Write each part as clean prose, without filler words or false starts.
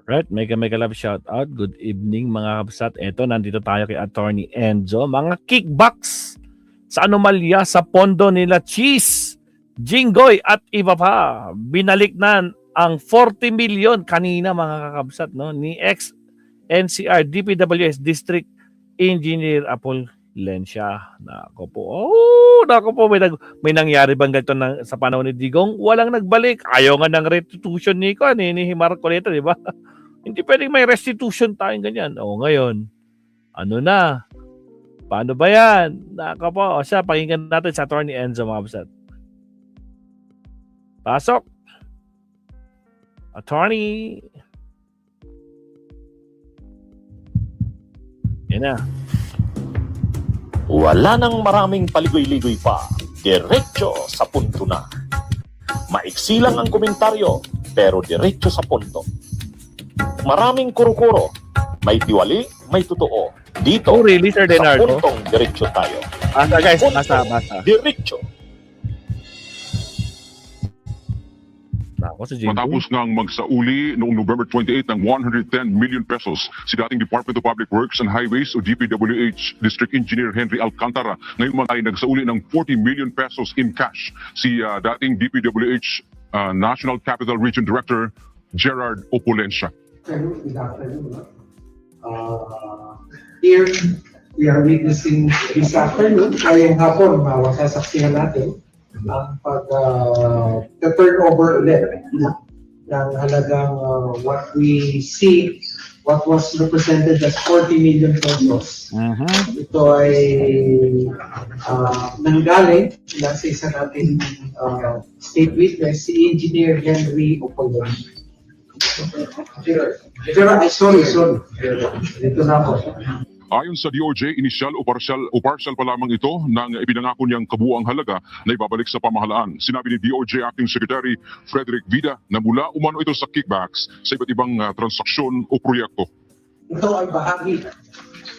Right, mega love shout out. Good evening mga kabsat. Eto, nandito tayo kay Attorney Enzo. Mga kickbacks sa anomalya sa pondo nila Cheese, Jinggoy at iba pa. Binalik na ang 40 million kanina mga kakabsat, no, ni ex-NCR DPWS District Engineer Apol Lencia. Nako po, may nangyari bang ganito sa panahon ni Digong? Walang nagbalik. Ayaw nga ng restitution ni Marco Leto, di ba? Hindi pwedeng may restitution tayong ganyan. O ngayon, ano na? Paano ba yan? Nako po, o siya, pakinggan natin sa Attorney Enzo mga kabsat. Pasok! Attorney! Yan na. Wala nang maraming paligoy-ligoy pa. Diretso sa punto na. Maiksi lang ang komentaryo, pero diretso sa punto. Maraming kuro-kuro. May tiwali, may totoo. Dito, really, Sir sa Denardo? puntong diretso tayo. Basta guys, Punto, basta. Diretso. Nako, si Jinggoy. Matapos ngang magsauli noong November 28 ng 110 million pesos si dating Department of Public Works and Highways o DPWH District Engineer Henry Alcantara, ngayon man ay nagsauli ng 40 million pesos in cash si dating DPWH National Capital Region Director Gerard Opulencia. Good afternoon. Here, we are witnessing this afternoon, ngayong hapon, masasaksihan natin ang pag-turnover ulit ng halagang what we see, what was represented as 40 million pesos. Ito ay nanggaling sa isa nating state witness, si Engineer Henry Opulencia. Sorry. Dito na ako. Ayon sa DOJ, inisyal o partial pa lamang ito nang ipinangako niyang kabuuang halaga na ibabalik sa pamahalaan. Sinabi ni DOJ Acting Secretary Frederick Vida na mula umano ito sa kickbacks sa iba't ibang transaksyon o proyekto. Ito ay bahagi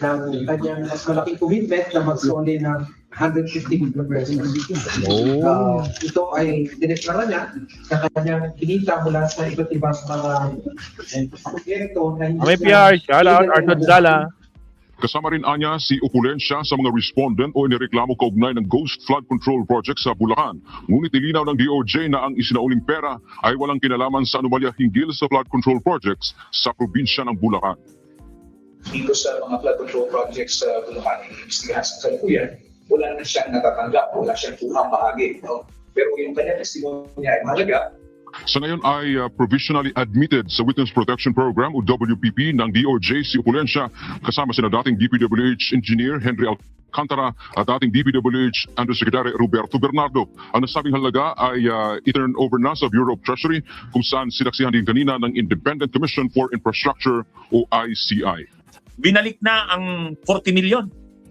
ng kanyang mas malaking commitment na magsuli ng 150 million pesos. Ito ay dineklara niya na kanyang kinita mula sa iba't ibang mga proyekto na hindi May PR, shout out, Arnold Zala. Kasama rin anya si Opulencia sa mga respondent o inireklamo kaugnay ng Ghost Flood Control Project sa Bulacan. Ngunit ilinaw ng DOJ na ang isinauling pera ay walang kinalaman sa anomalya hinggil sa flood control projects sa probinsya ng Bulacan. Dito sa mga flood control projects sa Bulacan, inimbestigahan sa kasalukuyan, wala na siyang natatanggap, wala siyang tuhang bahagi. No? Pero yung kanyang testimonya ay mahalaga. Sa ngayon ay provisionally admitted sa Witness Protection Program o WPP ng DOJ si Opulencia kasama sina dating DPWH Engineer Henry Alcantara at dating DPWH Undersecretary Roberto Bernardo. Ang nasabing halaga ay i-turn over na sa Bureau of Treasury kung saan sinaksihan din kanina ng Independent Commission for Infrastructure o ICI. Binalik na ang 40 million.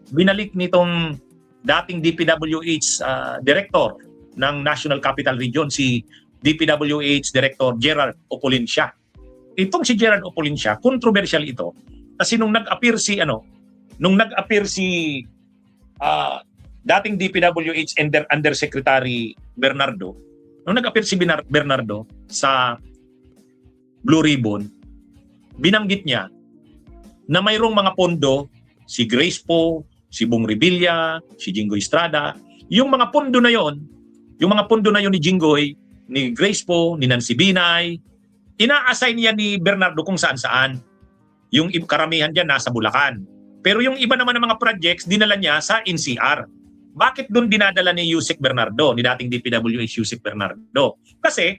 Binalik nitong dating DPWH Director ng National Capital Region, si DPWH Director Gerard Opulencia. Itong si Gerard Opulencia, controversial ito kasi nung nag-appear si dating DPWH Undersecretary Bernardo, nung nag-appear si Bernardo sa Blue Ribbon, binanggit niya na mayroong mga pondo si Grace Po, si Bong Revilla, si Jinggoy Estrada. Yung mga pondo na yon ni Jinggoy, ni Grace Po, ni Nancy Binay, ina-assign niya ni Bernardo kung saan-saan. Yung karamihan dyan nasa Bulacan. Pero yung iba naman ng mga projects, dinala niya sa NCR. Bakit doon dinadala ni Yusek Bernardo, ni dating DPWH Yusek Bernardo? Kasi,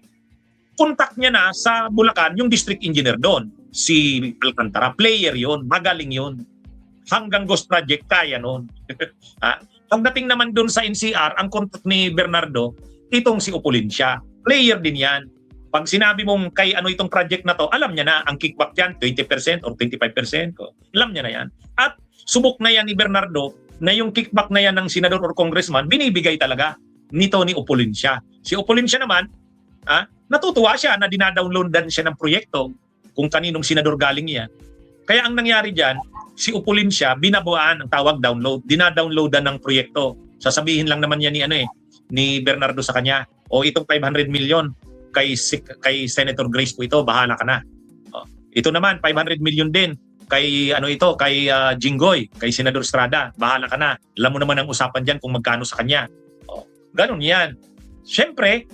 contact niya na sa Bulacan yung district engineer doon. Si Alcantara, player yon, magaling yon. Hanggang Ghost Project, kaya noon. Pagdating naman doon sa NCR, ang contact ni Bernardo, itong si Opulencia. Player din yan. Pag sinabi mong kay ano itong project na to, alam niya na ang kickback yan, 20% or 25%. Alam niya na yan. At subok na yan ni Bernardo na yung kickback na yan ng senador or congressman, binibigay talaga nito ni Opulencia. Si Opulencia naman, natutuwa siya na dinadownloadan siya ng proyekto kung kaninong senador galing yan. Kaya ang nangyari dyan, si Opulencia, binabuaan ang tawag download, dinadownloadan ng proyekto. Sasabihin lang naman yan ni Bernardo sa kanya, o itong 500 million kay Senator Grace po ito, bahala ka na. Ito naman 500 million din kay kay Jinggoy, kay Senador Estrada. Bahala ka na. Alam mo naman ang usapan diyan kung magkano sa kanya. Ganun 'yan. Siyempre,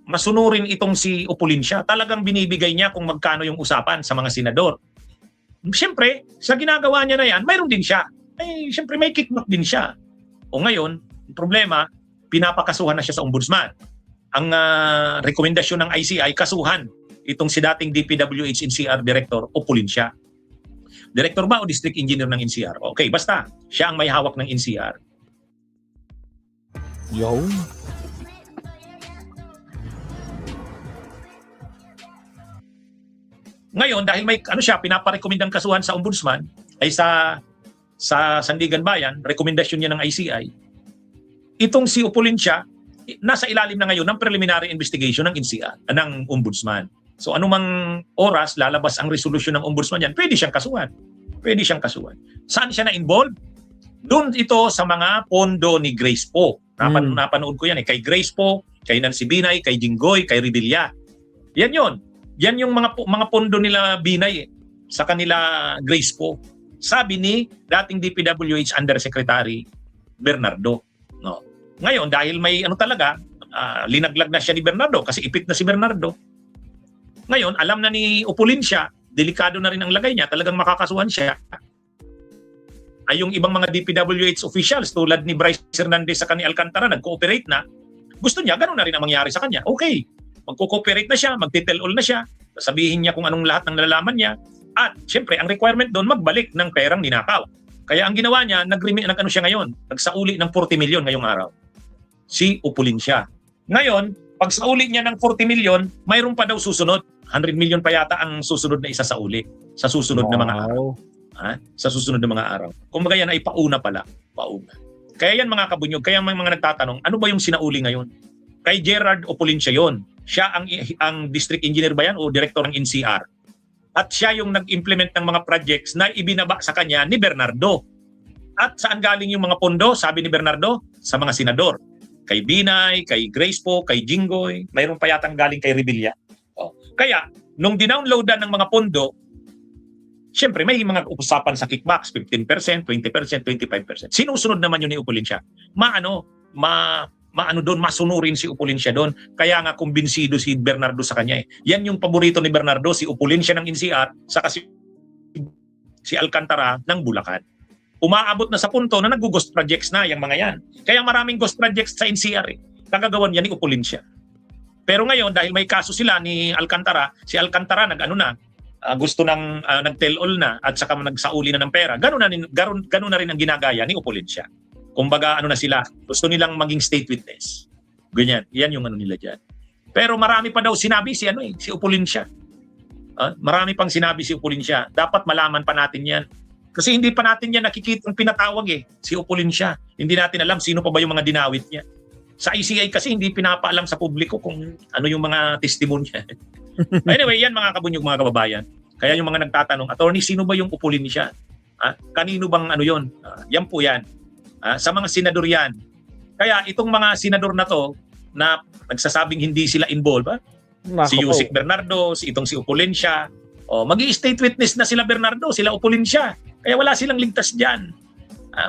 masunurin itong si Opulencia. Talagang binibigay niya kung magkano yung usapan sa mga senador. Siyempre, sa ginagawa niya na yan, mayroon din siya. Siyempre, may kickback din siya. O ngayon, problema, pinapakasuhan na siya sa ombudsman. Ang rekomendasyon ng ICI, kasuhan itong si dating DPWH NCR Director Opulencia. Director ba o District Engineer ng NCR? Okay, basta. Siya ang may hawak ng NCR. Yo. Ngayon, dahil may pinaparekomendang kasuhan sa ombudsman, ay sa Sandigan Bayan, rekomendasyon niya ng ICI, itong si Opulencia, nasa ilalim na ngayon ng preliminary investigation ng NCR, ng ombudsman. So anumang oras lalabas ang resolusyon ng ombudsman yan, pwede siyang kasuhan. Pwede siyang kasuhan. Saan siya na-involved? Doon ito sa mga pondo ni Grace Poe. Napanood ko yan kay Grace Poe, kay Nancy Binay, kay Jinggoy, kay Revilla. Yan yun. Yan yung mga pondo nila Binay sa kanila Grace Poe. Sabi ni dating DPWH Undersecretary Bernardo. No. Ngayon, dahil may linaglag na siya ni Bernardo kasi ipit na si Bernardo. Ngayon, alam na ni Opulencia, delikado na rin ang lagay niya, talagang makakasuhan siya. Ay yung ibang mga DPWH officials tulad ni Bryce Hernandez sa kanila Alcantara nag-cooperate na. Gusto niya, ganun na rin ang mangyari sa kanya. Okay, magko-cooperate na siya, magti-tell all na siya, sabihin niya kung anong lahat ng nalalaman niya. At siyempre, ang requirement doon, magbalik ng perang ninakaw. Kaya ang ginawa niya, siya ngayon, nagsauli ng 40 million ngayong araw. Si Opulencia. Ngayon, pag sauli niya ng 40 million, mayroon pa daw susunod. 100 million pa yata ang susunod na isa sa uli sa susunod na mga araw. Sa susunod na mga araw. Kumbaga yan ay pauna pala. Pauna. Kaya yan mga kabunyog, kaya may mga nagtatanong, ano ba yung sinauli ngayon? Kay Gerard Opulencia yon. Siya ang district engineer ba yan o director ng NCR? At siya yung nag-implement ng mga projects na ibinaba sa kanya ni Bernardo. At saan galing yung mga pondo? Sabi ni Bernardo, sa mga senador. Kay Binay, kay Grace Poe, kay Jinggoy, mayroon pa yatang galing kay Revilla. Kaya, nung dinownloadan ng mga pondo, siyempre may mga usapan sa kickbacks, 15%, 20%, 25%. Sinusunod naman yun ni Opulencia. Masunurin si Opulencia doon. Kaya nga kumbinsido si Bernardo sa kanya. Yan yung paborito ni Bernardo, si Opulencia ng NCR, saka si Alcantara ng Bulacan. Umaabot na sa punto na nag-ghost projects na yung mga yan. Kaya maraming ghost projects sa NCR. Kagagawan yan ni Opulencia. Pero ngayon, dahil may kaso sila ni Alcantara, si Alcantara gusto nag-tell all na at saka nagsauli na ng pera. Ganun na rin ang ginagaya ni Opulencia. Kumbaga na sila, gusto nilang maging state witness. Ganyan, yan yung nila dyan. Pero marami pa daw sinabi si Opulencia. Marami pang sinabi si Opulencia. Dapat malaman pa natin yan. Kasi hindi pa natin yan nakikita ang pinatawag si Opulencia. Hindi natin alam sino pa ba yung mga dinawit niya. Sa ICI kasi hindi pinapaalam sa publiko kung ano yung mga testimonya. Anyway, yan mga kabunyog, mga kababayan. Kaya yung mga nagtatanong, attorney, sino ba yung Opulencia? Kanino bang yun? Yan po yan. Sa mga senador yan. Kaya itong mga senador na to, na nagsasabing hindi sila involved, si Yusek Bernardo, itong si Opulencia, magi-state witness na sila Bernardo, sila Opulencia. Kaya wala silang ligtas dyan.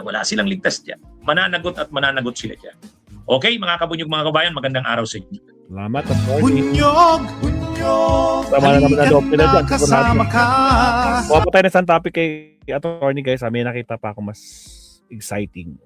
Wala silang ligtas dyan. Mananagot at mananagot sila dyan. Okay, mga kabunyog, mga kabayan, magandang araw sa inyo. Salamat. Bunyog, Tama na naman na doon dyan. kasama ka. Kuha po tayo ng isang topic kay attorney guys. May nakita pa ako mas exciting.